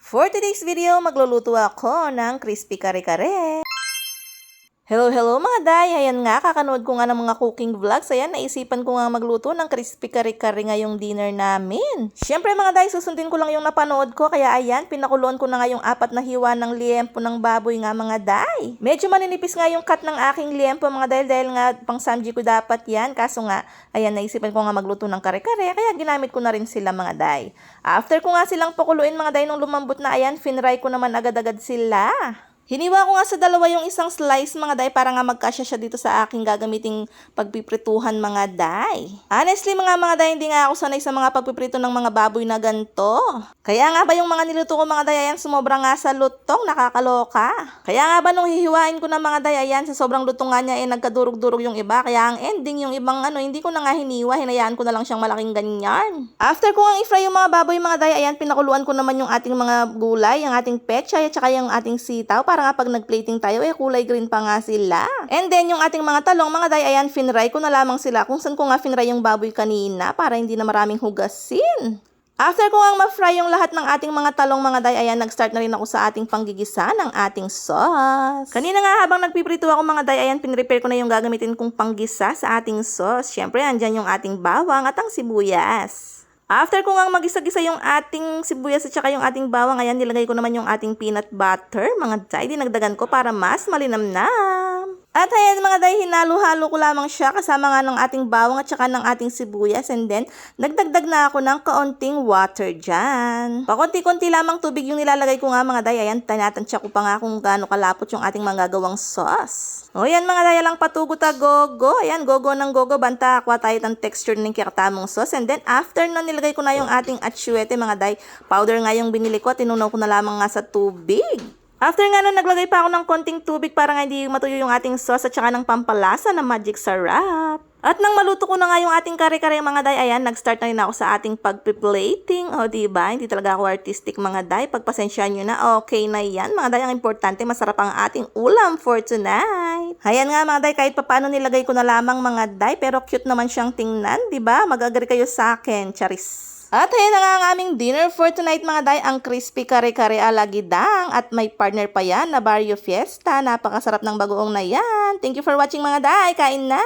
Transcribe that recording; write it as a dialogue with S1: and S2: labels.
S1: For today's video, magluluto ako ng crispy kare-kare. Hello mga day! Ayan nga, kakanood ko nga ng mga cooking vlogs. Ayan, naisipan ko nga magluto ng crispy kare-kare ngayong dinner namin. Siyempre mga day, susundin ko lang yung napanood ko. Kaya ayan, pinakuloan ko na nga yung 4 na hiwa ng liempo ng baboy nga mga day. Medyo maninipis nga yung cut ng aking liempo mga day dahil nga pang samji ko dapat yan. Kaso nga, ayan, naisipan ko nga magluto ng kare-kare. Kaya ginamit ko na rin sila mga day. After ko nga silang pakuluin mga day nung lumambot na ayan, finry ko naman agad-agad sila. Hiniwa ko nga sa dalawa yung isang slice mga day para nga magkasya siya dito sa aking gagamiting pagpiprituhan mga day. Honestly mga day, hindi nga ako sanay sa mga pagpiprito ng mga baboy na ganito. Kaya nga ba yung mga niluto ko mga day, ayan, sumobra nga sa lutong, nakakaloka. Kaya nga ba nung hihiwain ko ng mga day, ayan, sa sobrang lutong nga niya, nagkadurog-durog yung iba. Kaya ang ending yung ibang hindi ko na nga hiniwa, hinayaan ko na lang siyang malaking ganyan. After ko nga i-fry yung mga baboy mga day, ayan, pinakuluan ko naman yung ating mga gulay, yung ating pechay at saka yung ating sitaw para nga pag nag-plating tayo, kulay green pa nga sila. And then, yung ating mga talong, mga day, ayan, finry ko na lamang sila kung saan ko nga finry yung baboy kanina para hindi na maraming hugasin. After ko nga ma-fry yung lahat ng ating mga talong mga day, ayan, nag-start na rin ako sa ating panggigisa ng ating sauce. Kanina nga habang nagpiprito ako mga day, ayan, pinrepare ko na yung gagamitin kong panggisa sa ating sauce. Siyempre, andyan yung ating bawang at ang sibuyas. After ko nga mag-isa-gisa yung ating sibuyas at saka yung ating bawang, ayan, nilagay ko naman yung ating peanut butter. Mga day, dinagdagan ko para mas malinamnam. At ayan mga day, hinalo-halo ko lamang siya kasama nga ng ating bawang at saka ng ating sibuyas. And then, nagdagdag na ako ng kaunting water dyan. Pakunti-kunti lamang tubig yung nilalagay ko nga mga day. Ayan, tinatansya ko pa nga kung gaano kalapot yung ating manggagawang sauce. O yan mga day, lang patugot gogo. Ayan, gogo ng gogo. Banta, akwa tayo ng texture ng kikatamong sauce. And then, after nun, nilagay ko na yung ating atsuete mga day. Powder nga yung binili ko at tinunaw ko na lamang nga sa tubig. After nga nun, naglagay pa ako ng konting tubig para nga hindi matuyo yung ating sauce at saka ng pampalasa na magic sarap. At nang maluto ko na nga yung ating kare-kare mga day, ayan, nag-start na rin ako sa ating pagpiplating. O diba, hindi talaga ako artistic mga day. Pagpasensyahan nyo na, okay na yan. Mga day, ang importante, masarap ang ating ulam for tonight. Ayan nga mga day, kahit paano nilagay ko na lamang mga day, pero cute naman siyang tingnan, diba? Mag-agree kayo sa akin, charis. At ayan na nga ang aming dinner for tonight mga day, ang crispy kare-kare ala gidang at may partner pa yan na Barrio Fiesta. Napakasarap ng bagoong na yan. Thank you for watching mga day, kain na!